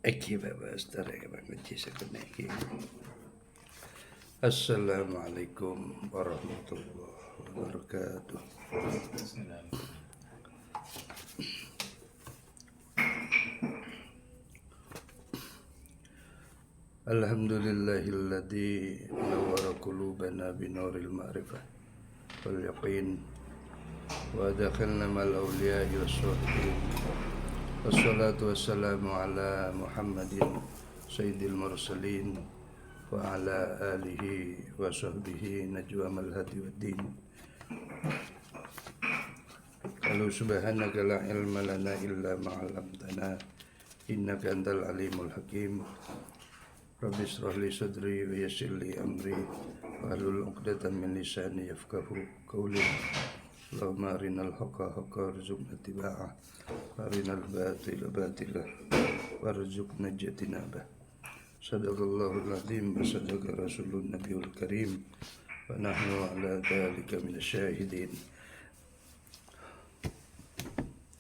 Eki Bapak Astara Bapak Ngaji Sekeneki. Assalamualaikum warahmatullahi wabarakatuh. Alhamdulillahilladzi nawwara qulubana binuril ma'rifah wal yaqin wa adkhalna ma'al awliya'i was-shalihin. Wassalatu wassalamu ala Muhammadin sayyidil mursalin wa ala alihi wa sahbihi najwamal hadi waddin. Qalu subhanaka la ilma lana illa ma 'allamtana innaka antal alimul hakim. Rabbi shrah li sadri wa yassir li amri wahlul 'uqdatam min lisani yafqahu qawli. Allahumma arinal haqqa haqqa warzuqna ittiba'ah wa arinal batila batila warzuqna ijtinabah. Sadaqallahul azim wa sadaqa rasulun nabiyul karim wa nahnu ala dzalika minasyahidin.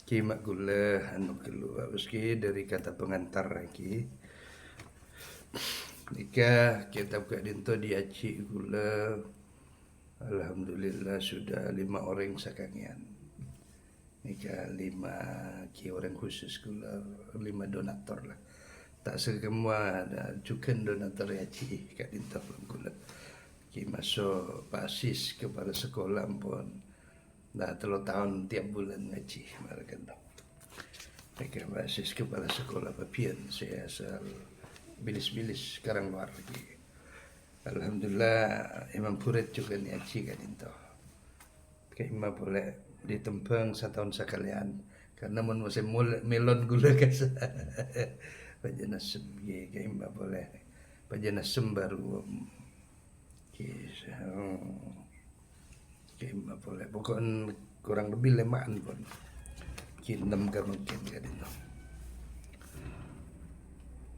Kimak gula anu keluar meski dari kata pengantar lagi. Nikah kitab kadinto diaci gula. Alhamdulillah sudah 5 orang sakangian. Nikah 5 ki orang khusus gula 5 donator lah. Tak semua ada juga donator aci kadinto gula. Ki masuk pasis kepala sekolah pun. Dah 3 tahun tiap bulan ngaji marakan. Mereka basis kepala sekolah papian saya asal bilis-bilis sekarang luar lagi. Alhamdulillah Imam Purit juga ngaji kan itu. Kayak Imam boleh ditempeng 1 tahun sekalian karena mun musim melon gula kas. Pajana semgi kayak Imam boleh. Pajana sembaru kisah. Kima boleh pokoknya kurang lebih 5 pun kinem ka mungkin kan itu.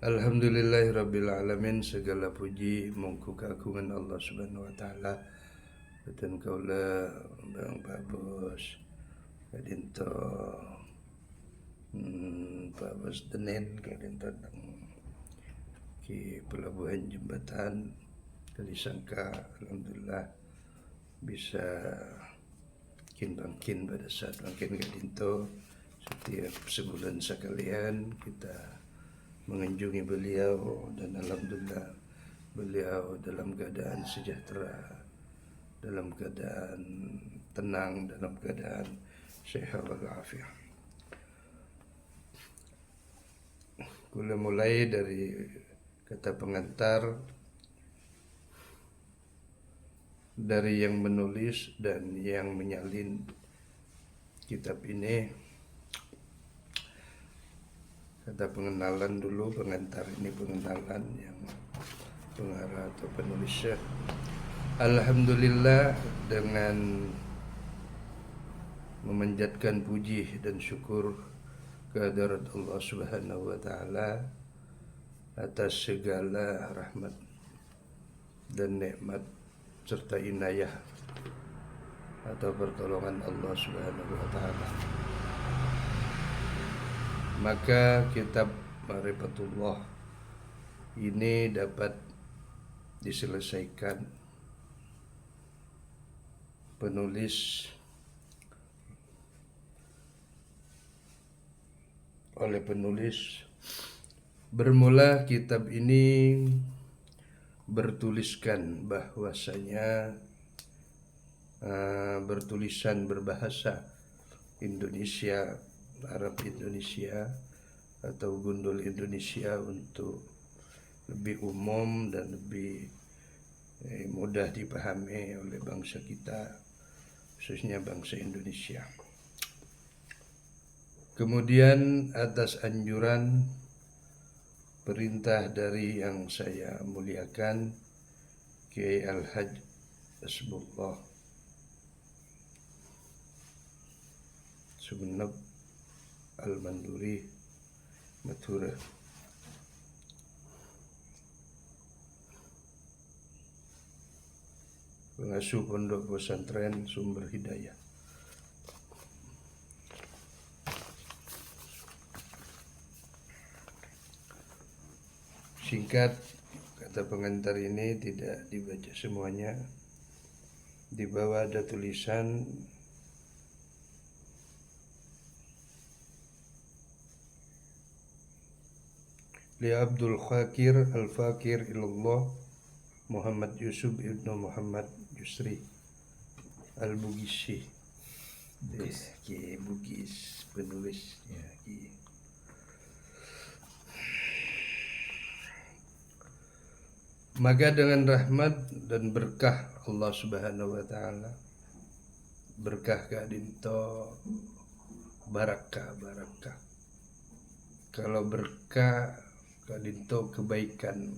Alhamdulillahirabbil alamin, segala puji mungku keagungan Allah Subhanahu wa taala. Dan kaula Bang Babos kadinto Pak Bos Denen kadinto ki pelabuhan jembatan kali sangka alhamdulillah bisa bangkin pada saat bangkin kadinto setiap sebulan sekalian kita mengunjungi beliau dan alhamdulillah beliau dalam keadaan sejahtera, dalam keadaan tenang, dalam keadaan sehat walafiat. Kula mulai dari kata pengantar dari yang menulis dan yang menyalin kitab ini. Kata pengenalan dulu, pengantar ini pengenalan yang pengarah atau penulisnya. Alhamdulillah dengan memanjatkan puji dan syukur kehadirat Allah Subhanahu wa taala atas segala rahmat dan nikmat serta inayah atau pertolongan Allah Subhanahu wa taala. Maka kitab Ma'rifatullah ini dapat diselesaikan oleh penulis. Bermula kitab ini bertuliskan bahwasanya bertulisan berbahasa Indonesia, Arab Indonesia atau gundul Indonesia untuk lebih umum dan lebih mudah dipahami oleh bangsa kita, khususnya bangsa Indonesia. Kemudian atas anjuran perintah dari yang saya muliakan Kiai Al-Hajj Hasbullah Sumeneb Al-Manduri Madura, pengasuh pondok pesantren Sumber Hidayah. singkat, kata pengantar ini tidak dibaca semuanya. Di bawah ada tulisan Li Abdul Khakir Al-Fakir Ilallah Muhammad Yusuf Ibnu Muhammad Yusri Al-Bugisi. Bugis penulisnya. Maka dengan rahmat dan berkah Allah Subhanahu wa taala, berkah kadinto barakah. Kalau berkah kadinto kebaikan.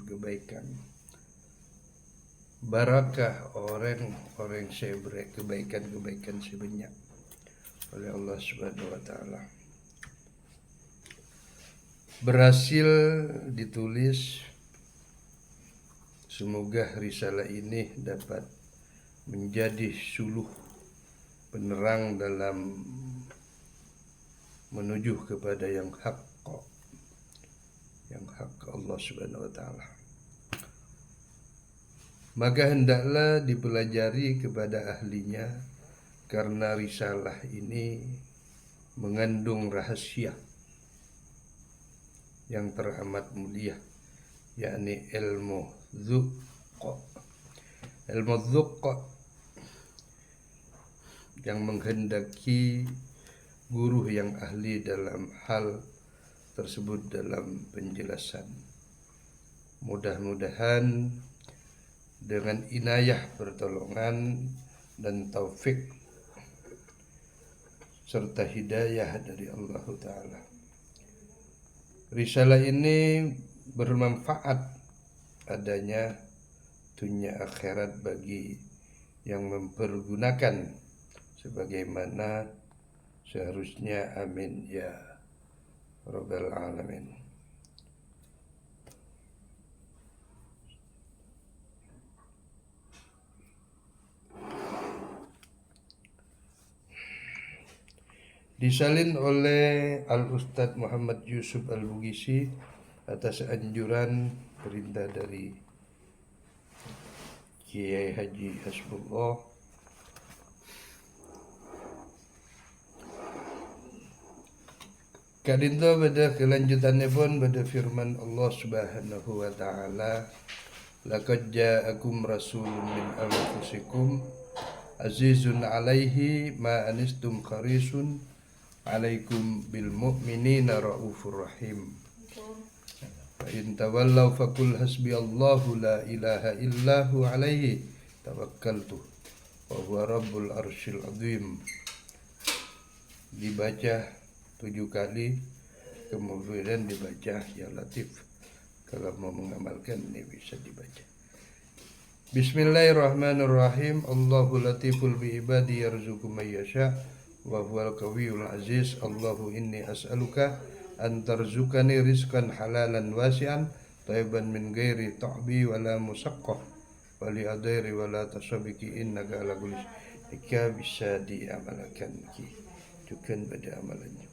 Barakah orang sebre kebaikan sebanyak oleh Allah Subhanahu wa taala. Berhasil ditulis. Semoga risalah ini dapat menjadi suluh penerang dalam menuju kepada yang hak Allah Subhanahu wa taala. Maka hendaklah dipelajari kepada ahlinya, karena risalah ini mengandung rahasia yang teramat mulia, yakni ilmu dzukq yang menghendaki guru yang ahli dalam hal tersebut dalam penjelasan. Mudah-mudahan dengan inayah pertolongan dan taufik serta hidayah dari Allah Ta'ala, risalah ini bermanfaat adanya dunia akhirat bagi yang mempergunakan sebagaimana seharusnya. Amin ya rabbal alamin. Disalin oleh Al-Ustadz Muhammad Yusuf Al-Bugisi atas anjuran perintah dari Kiai Haji Hasbullah. Kadinto pada kelanjutannya pun pada firman Allah Subhanahu wa taala, laqad ja'akum rasulun min anfusikum azizun 'alaihi ma anistum harisun 'alaikum bil mu'minina raufur rahim. Fa in tawallaw faqul hasbiyallahu la ilaha illahu 'alaihi tawakkaltu wa huwa rabbul arsyil azim. Dibaca 7 kali, kemudian dibaca ya Latif. Kalau mau mengamalkan ini bisa dibaca. Bismillahirrahmanirrahim. Allahu latiful bi ibadi yarzuqu may yasha wa huwal qawiyul aziz. Allahu inni as'aluka an tarzuqani rizqan halalan wasi'an thayyiban min ghairi ta'bi wala musaqqah wa li adairi wala tasabiki innaka ala kulli syai'in bisa diamalkan ki. Tukan pada amalannya.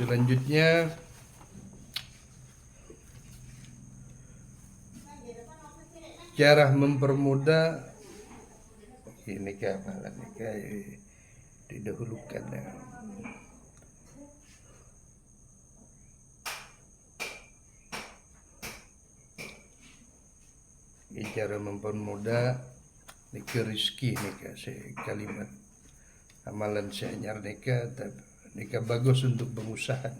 Selanjutnya cara mempermudah ini amalan ini didahulukan ya. Ini cara mempermudah nikah rizki nikah kalimat amalan seanyar nikah bagus untuk pengusaha,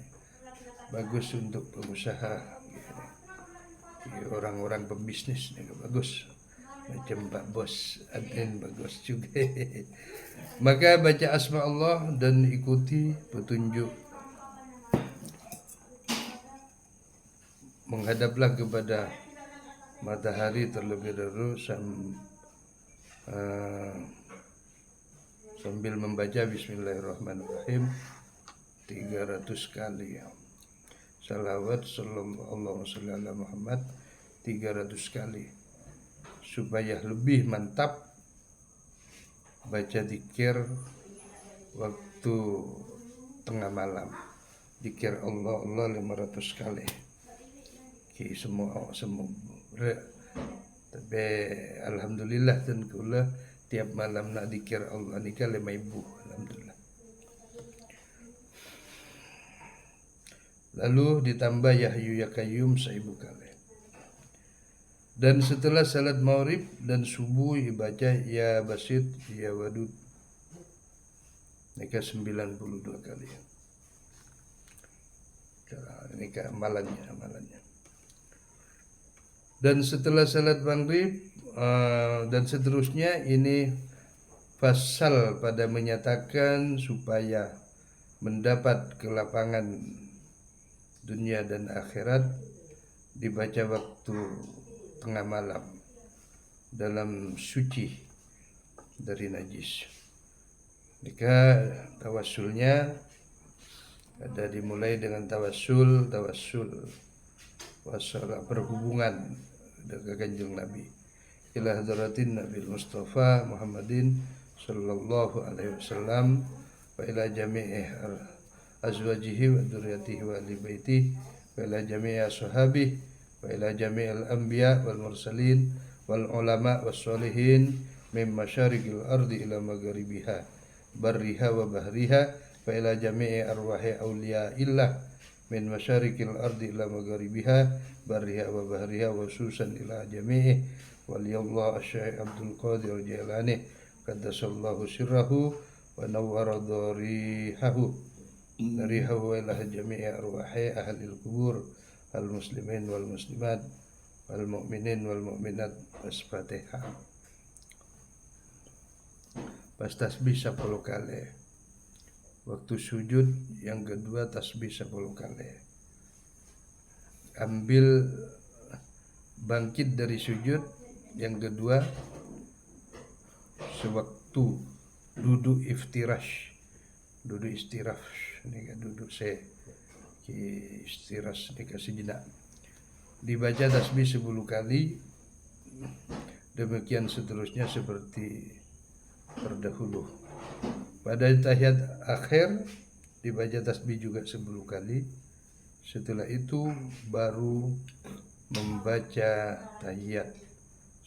bagus untuk pengusaha, orang-orang pembisnis nikah bagus. Macam Pak Bos admin bagus juga. Maka baca asma Allah dan ikuti petunjuk. Menghadaplah kepada matahari terlebih dahulu sambil membaca Bismillahirrahmanirrahim 300 kali. Salawat sallallahu alaihi ala Muhammad 300 kali. Supaya lebih mantap baca zikir waktu tengah malam. Zikir Allah 500 kali. Ki semua tapi alhamdulillah dan kula tiap malam nak zikir Allah ni kan 5,000 alhamdulillah. Lalu ditambah ya Hayyu ya Qayyum 1,000 kali. Dan setelah salat maghrib dan subuh dibaca ya Basit ya Wadud. Ini 92 kali. Ini amalannya. Dan setelah salat maghrib dan seterusnya ini fasal pada menyatakan supaya mendapat kelapangan dunia dan akhirat dibaca waktu tengah malam dalam suci dari najis. Jika tawassulnya ada dimulai dengan tawassul wassalam berhubungan dengan kanjeng Nabi ila hadratin Nabi Mustafa Muhammadin sallallahu alaihi wasallam wa ila jami'i azwajihi wa dzurriyyatihi wa ahli baitihi wa ila jami'i ashabihi wa ila jami'il anbiya wal mursalin wal ulama was sholihin min masyariqil ardi ila magharibiha barriha wa bahriha wa ila jami'i arwahi awliya illah min masyariqil ardi ila magharibiha barriha wa bahriha wa susan ila jami'i waliyallahu asy-syaikh Abdul Qadir Jailani qaddasallahu sirrahu wa nawwara dharihahu wa ila jami'i arwahi ahlil qubur al muslimin wal muslimat wal mu'minin wal mu'minat. Al-Fatihah. Pas tasbih 10 kali. Waktu sujud yang kedua tasbih 10 kali. Ambil bangkit dari sujud yang kedua sewaktu duduk iftirash, duduk istirash, ini kan duduk istirash ini kasih jenak. Dibaca tasbih 10 kali. Demikian seterusnya seperti terdahulu. Pada tahiyat akhir dibaca tasbih juga 10 kali. Setelah itu baru membaca tahiyat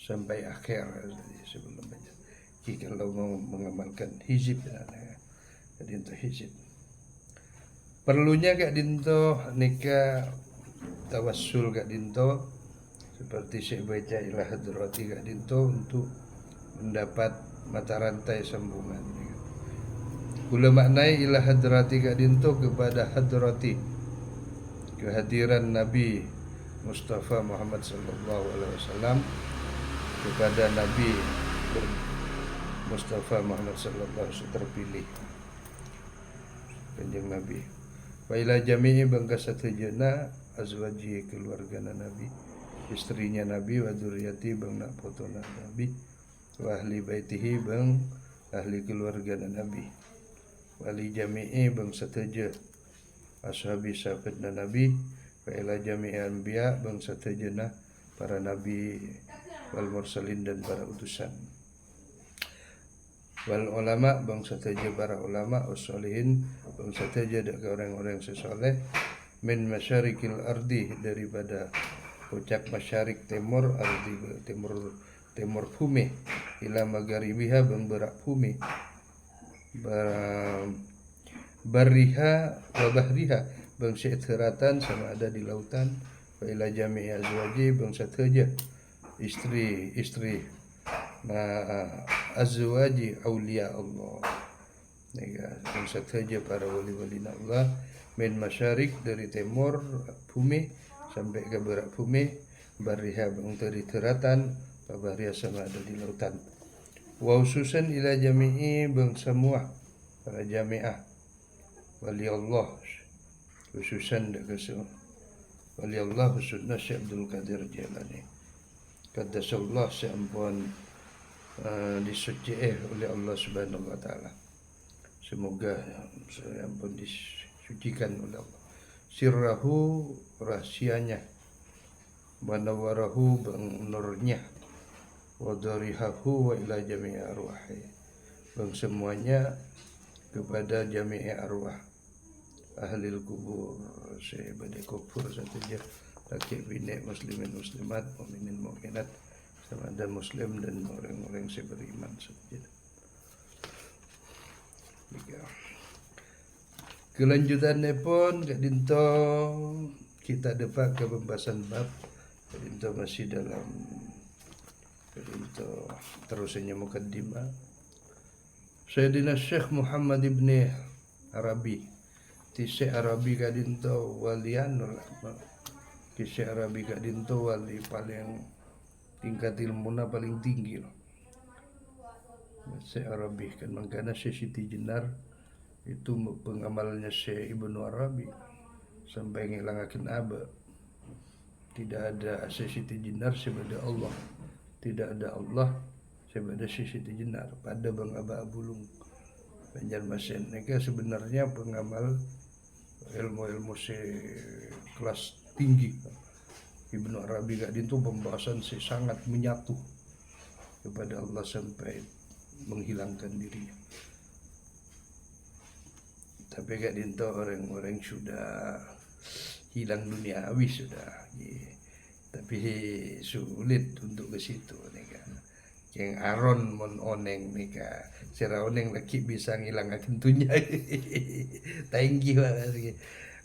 sampai akhir sebelum baca. Kalau mau mengamalkan hizib jadi untuk hizib. Perlunya kak dinto nikah tawassul kak dinto seperti saya baca ilah hadrati kak dinto untuk mendapat mata rantai sambungan. Kula maknai ilah hadrati kak dinto kepada hadrati, kehadiran Nabi Mustafa Muhammad sallallahu alaihi wasallam, kepada Nabi Mustafa Muhammad sallallahu alaihi wasallam terpilih kanjeng Nabi. Wa ila jami'i bangka satujana azwaji keluarga Nabi, istrinya Nabi wa dzurriyyati bang nak potona Nabi wa ahli baitihi bang ahli keluarga Nabi wa li jami'i bang satuja ashabi sahabat Nabi wa ila jami'i anbiya bang satujana para nabi wal mursalin dan para utusan wal ulama bang sataja para ulama usholihin bang sataja dari orang-orang sesoleh min masyarikil ardi daripada puncak masyarik timur ardi timur bumi ila magharibiha bang berak bumi bariha wa bahriha bang seteratan sama ada di lautan wa ila jami'i azwaji bang sataja istri azwaji awliya Allah. Yang saja para wali-wali Allah min masyarik dari timur bumi sampai ke barat bumi bariha bang dari teratan bariha sama ada di lautan. Wa ususan ila jami'i bang semua para jami'ah wali Allah ususan dak kesu wali Allah sunnah Syekh Abdul Qadir Jailani qaddasallahu seampun disuci oleh Allah Subhanahu wa taala. Semoga ampun sucikan oleh Allah. Sirrahu, rahsianya, wa nawwarahu, nurnya, wa darihahu wa ila jami'i arwahi, bang semuanya kepada jami'i arwah ahlil kubur, sebada kubur saja, laki bini muslimin muslimat, mukminin mukminat, sama ada muslim dan orang-orang yang beriman saja. Kelanjutannya pun kadinto kita dapat ke pembahasan bab, kadinto masih dalam kadinto terusnya mukaddimah. Sayyidina Syekh Muhammad ibn Arabi, ti Syekh Arabi kadinto walianul ki Syekh Arabi kadinto wali paling tingkat ilmunya paling tinggi loh. Syekh Arabi kan mangkana Syekh Siti Jenar itu pengamalnya Syekh Ibnu Arabi sampai ngilangakin aba. Tidak ada Syekh Siti Jenar sebada Allah, tidak ada Allah sebada Syekh Siti Jenar. Pada Bang Aba Abulung Banjarmasin mereka sebenarnya pengamal ilmu-ilmu kelas tinggi. Ibnu Arabi gak itu pembahasan sangat menyatu kepada Allah sampai menghilangkan dirinya. Tapi gak dinto orang-orang sudah hilang duniawi sudah, tapi sulit untuk ke situ nih kan. Yang aron mon oneng nih kan, sira oneng laki bisa ngilangakin dunia. Thank you.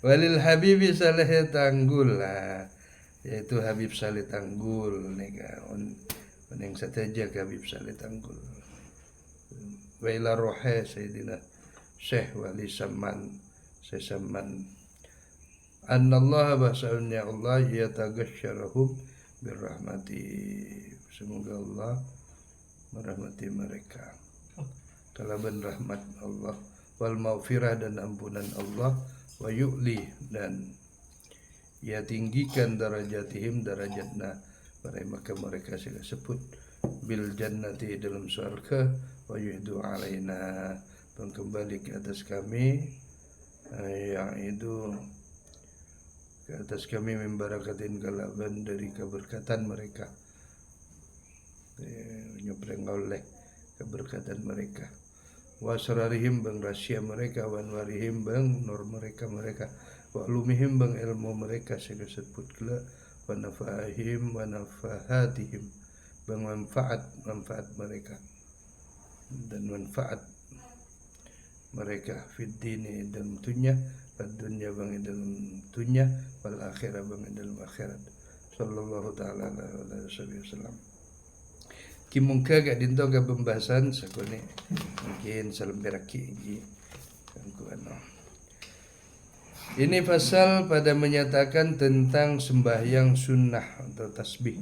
Walil Habibi Saleh Tanggul lah, yaitu Habib Saleh Tanggul nih kan, oneng saja Habib Saleh Tanggul. Wa ila rohe Sayyidina Syekh Wali Saman, Syekh Saman, annallaha bahasanya Allah yataghsyarahum birrahmati, semoga Allah merahmati mereka kalaban rahmat Allah, wal maghfirah dan ampunan Allah, wa yu'li dan ia tinggikan darajatihim darajatna mereka sudah sebut bil jannati dalam surga, wa yuhdu alaina kembali ke atas kami, yang itu ke atas kami membarakatin kalaban dari keberkatan mereka, nyebrang oleh keberkatan mereka, wasrarihim bang rahasia mereka, wanwarihim bang nur mereka, wa ulumihim bang ilmu mereka saya sebut kela, wa nafahim wa nafahatihim bang manfaat mereka dan manfaat mereka fid dini dalam dunia, fid dunya bang dalam dunia, wal akhirah bang dalam akhirat. Sallallahu taala alaihi wasallam. Kimungka gak dinto ke pembahasan sakone mungkin salam beraki ini pasal pada menyatakan tentang sembahyang sunnah atau tasbih.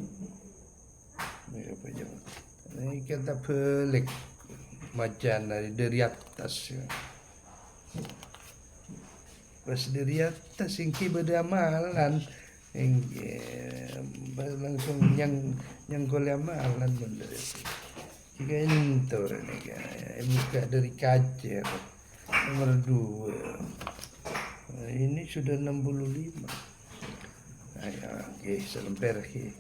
Ini kata pelik macan dari atas. Pas dari atas ingki beramalan, langsung yang kole amalan bener. Jika ini tuh buka dari kaca nomor 2. Ini sudah 65. Ayo, oke, salam perhi.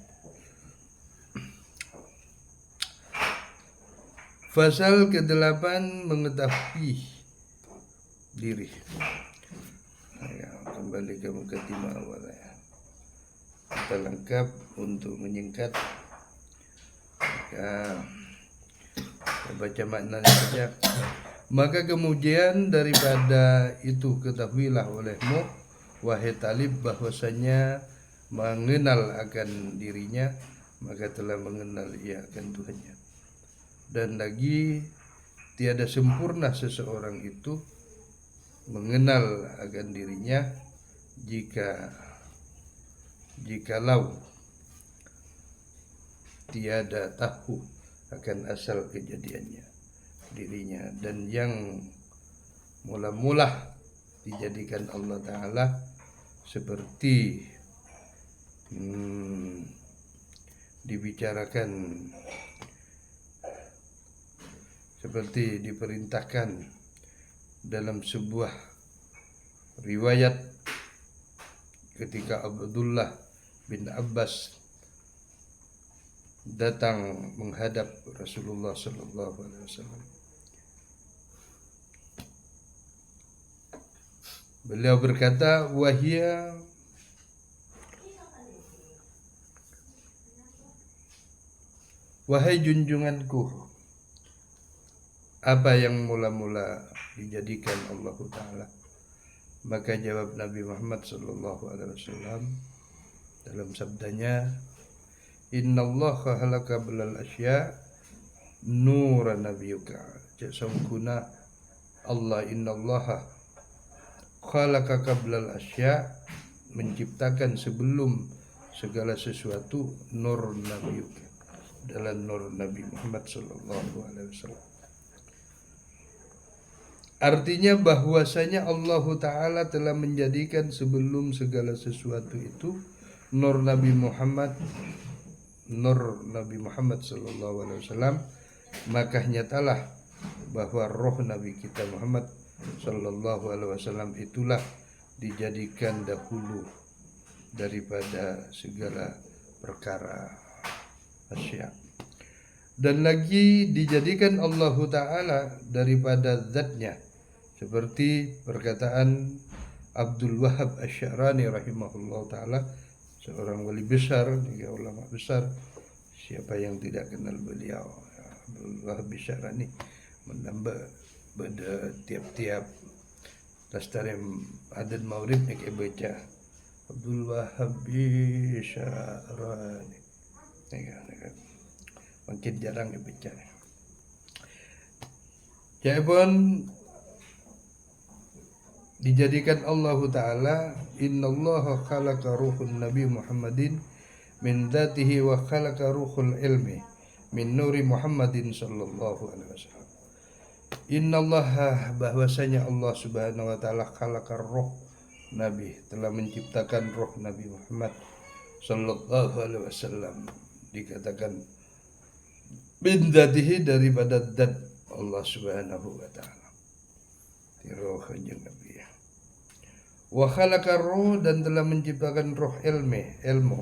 Pasal ke-8 mengetahui diri. Ayo, kembali ke mukaddimah awal ya. Kita lengkap untuk menyingkat. Kita baca maknanya saja. Maka kemudian daripada itu ketahuilah olehmu wahai talib bahwasanya mengenal akan dirinya maka telah mengenal ia akan Tuhannya. Dan lagi tiada sempurna seseorang itu mengenal akan dirinya jikalau tiada tahu akan asal kejadiannya dirinya, dan yang mula-mula dijadikan Allah Ta'ala seperti dibicarakan, seperti diperintahkan dalam sebuah riwayat ketika Abdullah bin Abbas datang menghadap Rasulullah sallallahu alaihi wasallam. Beliau berkata, wahai junjunganku, apa yang mula-mula dijadikan Allah Ta'ala? Maka jawab Nabi Muhammad sallallahu alaihi wasallam dalam sabdanya, Innallaha halaka bilal asya nura nabiyuka. Sesungguhnya Allah, innallaha khalaqa qablal asya, menciptakan sebelum segala sesuatu nur nabiyuka, dalam nur Nabi Muhammad sallallahu alaihi wasallam. Artinya bahwasanya Allah Ta'ala telah menjadikan sebelum segala sesuatu itu nur Nabi Muhammad sallallahu alaihi wasallam. Maka nyatalah bahwa roh Nabi kita Muhammad sallallahu alaihi wasallam itulah dijadikan dahulu daripada segala perkara asya. Dan lagi dijadikan Allah Ta'ala daripada zatnya, seperti perkataan Abdul Wahab Asy-Sya'rani rahimahullah ta'ala, seorang wali besar, juga ulama besar. Siapa yang tidak kenal beliau? Abdul Wahab Asy-Sya'rani menambah pada tiap-tiap tastarim adan maulid nek baca Abdul Wahab Asy-Sya'rani. Mungkin jarang dibaca. Jadi dijadikan Allah Ta'ala, innallaha khalaqa ruhun Nabi Muhammadin min dzatihi wa khalaqa ruhul ilmi min nuri Muhammadin sallallahu alaihi wasallam. Innallaha, bahwasanya Allah Subhanahu wa taala khalaqa ruh Nabi, telah menciptakan roh Nabi Muhammad sallallahu alaihi wasallam. Dikatakan min dzatihi, daripada zat Allah Subhanahu wa taala. Roh kanjeng Nabi. Wa khalaqa ruh, dan telah menciptakan roh ilmu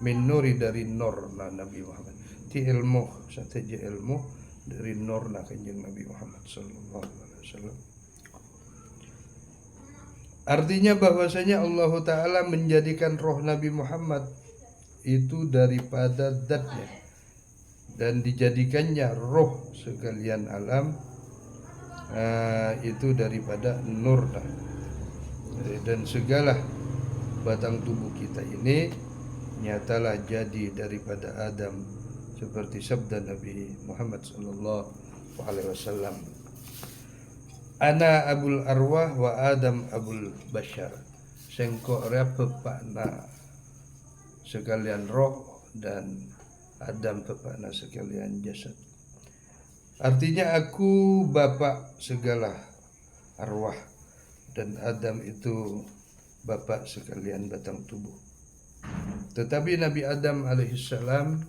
min nuri, dari nur Nabi Muhammad. Ti ilmu saja ilmu dari nur kanjeng Nabi Muhammad sallallahu alaihi wasallam. Artinya bahwasanya Allah Ta'ala menjadikan roh Nabi Muhammad itu daripada zatnya, dan dijadikannya roh sekalian alam itu daripada nur. Dan segala batang tubuh kita ini nyatalah jadi daripada Adam, seperti sabda Nabi Muhammad sallallahu alaihi wasallam, ana abul arwah wa Adam abul bashar. Sengko repepana sekalian roh, dan Adam pepana sekalian jasad. Artinya aku bapak segala arwah, dan Adam itu bapak sekalian batang tubuh. Tetapi Nabi Adam alaihissalam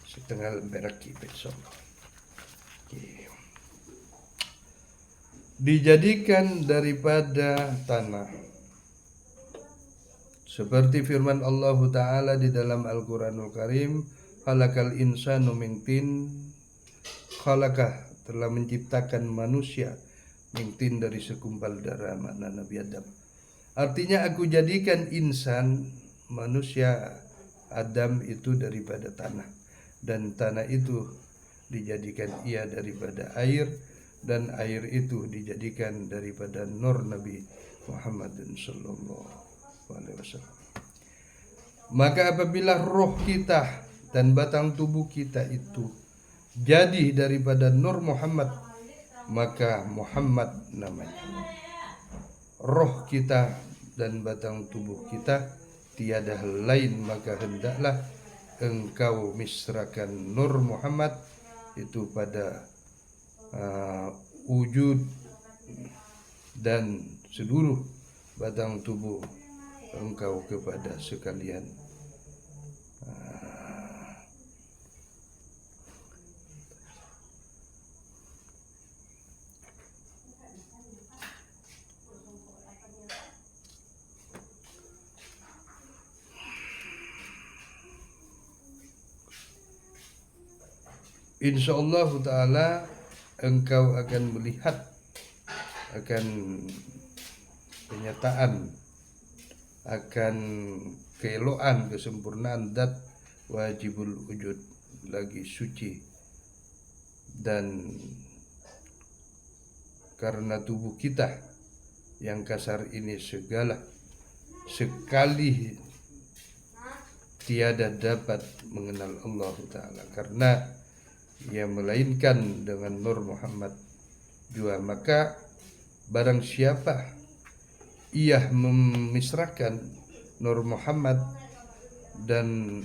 setengah beraki insyaallah. Dijadikan daripada tanah, seperti firman Allah Ta'ala di dalam Al-Quranul Karim, khalaqal insanu min tin, khalaqah, telah menciptakan manusia min tin, dari segumpal darah, makna Nabi Adam. Artinya aku jadikan insan, manusia Adam itu daripada tanah, dan tanah itu dijadikan ia daripada air, dan air itu dijadikan daripada nur Nabi Muhammad sallallahu alaihi wasallam. Maka apabila roh kita dan batang tubuh kita itu jadi daripada nur Muhammad, maka Muhammad namanya. Roh kita dan batang tubuh kita tiada lain, maka hendaklah engkau misrakan nur Muhammad itu pada wujud dan seluruh batang tubuh engkau kepada sekalian. insyaallah ta'ala engkau akan melihat akan kenyataan, akan keelokan, kesempurnaan dat wajibul wujud, lagi suci. Dan karena tubuh kita yang kasar ini segala sekali tiada dapat mengenal Allah Ta'ala karena ia melainkan dengan Nur Muhammad jua, maka barang siapa ia memisrakan Nur Muhammad dan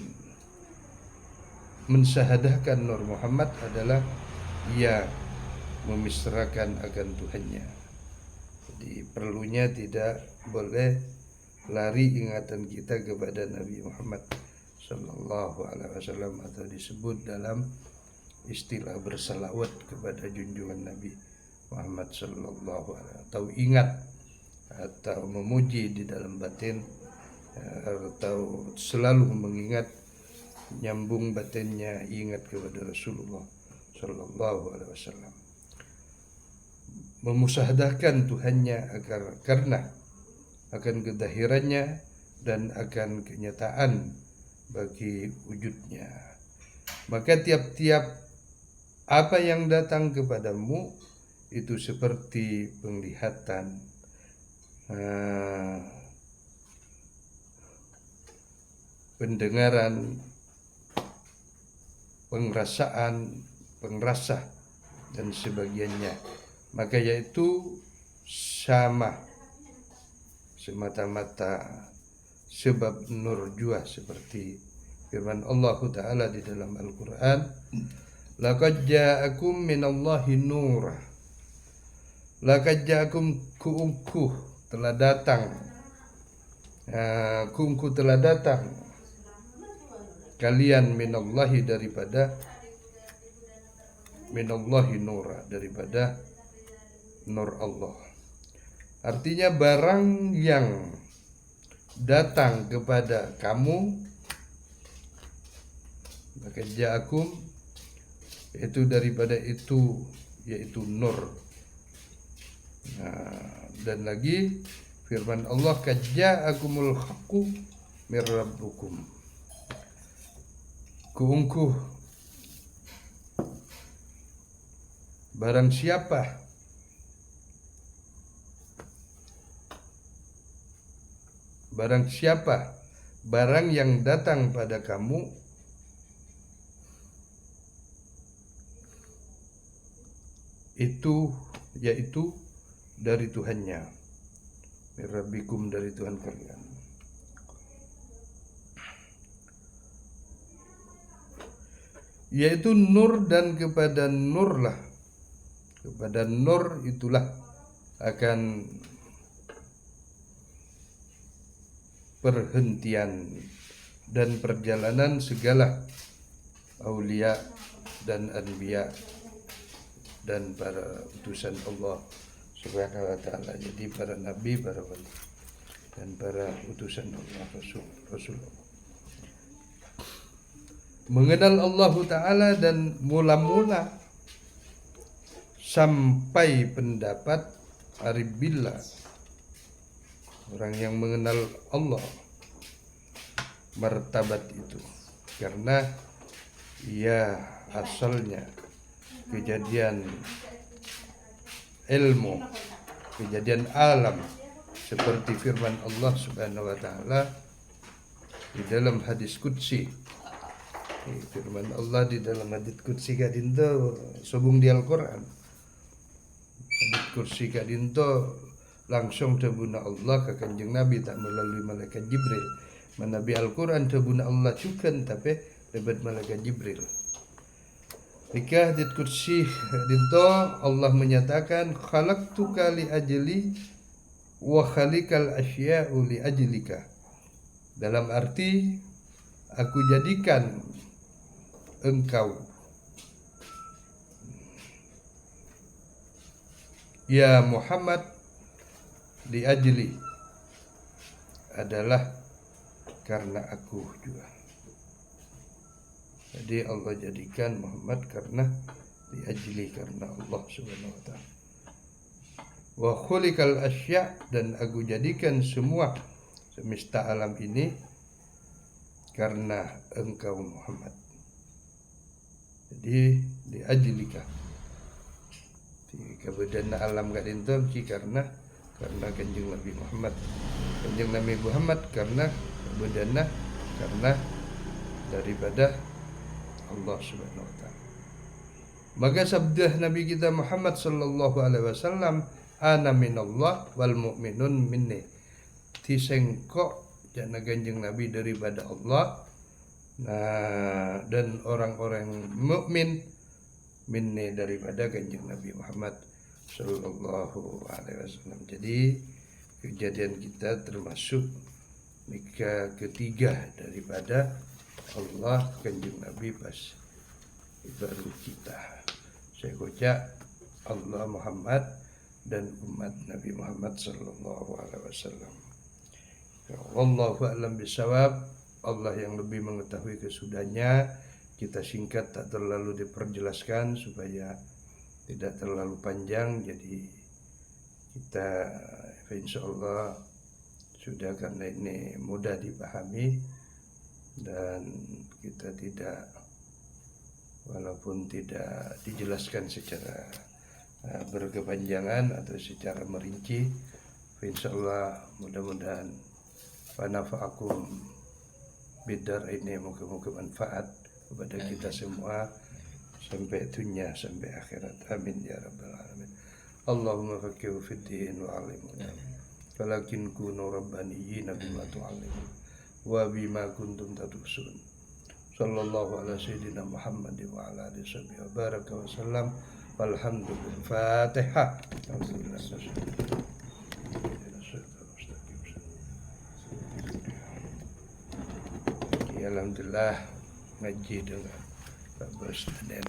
mensyahadahkan Nur Muhammad adalah ia memisrakan akan Tuhannya. Jadi perlunya tidak boleh lari ingatan kita kepada Nabi Muhammad Sallallahu Alaihi Wasallam, atau disebut dalam istilah bersalawat kepada junjungan Nabi Muhammad Sallallahu Alaihi Wasallam, atau ingat atau memuji di dalam batin, atau selalu mengingat, nyambung batinnya ingat kepada Rasulullah Sallallahu Alaihi Wasallam, memusahadahkan Tuhannya agar karena akan kedahirannya dan akan kenyataan bagi wujudnya. Maka tiap-tiap apa yang datang kepadamu itu seperti penglihatan, pendengaran, pengrasaan, pengrasa dan sebagainya. Maka yaitu sama semata-mata sebab nur jua, seperti firman Allah Ta'ala di dalam Al-Quran, laqad ja'akum minallahi nur, laqad ja'akum, kuungku telah datang, kuungku telah datang kalian minallahi, daripada minallahi nura, daripada nur Allah. Artinya barang yang datang kepada kamu, maka ja'akum itu daripada itu, yaitu nur. Dan lagi firman Allah, qad ja'akumul haqqu mir rabbukum, kuungku barang siapa barang yang datang pada kamu itu yaitu dari Tuhannya, mir rabbikum, dari Tuhan kalian. Yaitu nur, dan kepada nur itulah akan perhentian dan perjalanan segala aulia dan anbiya dan para utusan Allah Subhanahu wa Ta'ala. Jadi para nabi, para wali dan para utusan Allah, Rasul. Mengenal Allah Ta'ala dan mula-mula sampai pendapat arif billah, orang yang mengenal Allah, martabat itu karena ia asalnya kejadian ilmu, kejadian alam, seperti firman Allah Subhanahu wa Ta'ala di dalam hadis qudsi. Firman Allah di dalam hadits qudsi kadinto sobung di Al-Quran. Hadits qudsi kadinto langsung tabuna Allah ke Kanjeng Nabi, tak melalui malaikat Jibril. Nabi Al-Quran tabuna Allah cukan tapi lewat malaikat Jibril. Jika hadits qudsi kadinto Allah menyatakan, khalaqtuka li ajli wa khalikal asya'u li ajlika. Dalam arti, aku jadikan engkau ya Muhammad li ajli, adalah karena aku juga. Jadi Allah jadikan Muhammad karena diajli, karena Allah Subhanahu wa taala. Wa khuliqal asya, dan aku jadikan semua semesta alam ini karena engkau Muhammad. Jadi diajlika. Keberadaan alam gak dinten karena Kanjeng Nabi Muhammad. Kanjeng Nabi Muhammad karena keberadaan karena daripada Allah Subhanahu wa taala. Maka sabda Nabi kita Muhammad sallallahu alaihi wasallam, ana minallah wal mu'minun minni. Tisengkok jana Kanjeng Nabi daripada Allah. Nah, dan orang-orang mukmin minni daripada Kanjeng Nabi Muhammad sallallahu alaihi wasallam. Jadi kejadian kita termasuk nikah ketiga daripada Allah Kanjeng Nabi pas baru kita. Saya ucap Allah Muhammad dan umat Nabi Muhammad sallallahu alaihi wasallam. Wallahu a'lam bishawab. Allah yang lebih mengetahui kesudahnya. Kita singkat, tak terlalu diperjelaskan supaya tidak terlalu panjang. Jadi kita insya Allah sudah, karena ini mudah dipahami dan kita tidak, walaupun tidak dijelaskan secara berkepanjangan atau secara merinci, insya Allah mudah-mudahan panafa'akum bidar ini, moga-moga manfaat kepada kita semua sampai dunia sampai akhirat. Amin ya rabbal alamin. Allahumma faqihu fid din wa 'allimna. Walakin kunu rabbaniyyin bima tu'allimun wa bima kuntum tadrusun. Sallallahu ala sayyidina Muhammad wa ala alihi wa baraka wa sallam. Walhamdulillah. Fatihah. Alhamdulillah ngaji dengan Pak Bos dan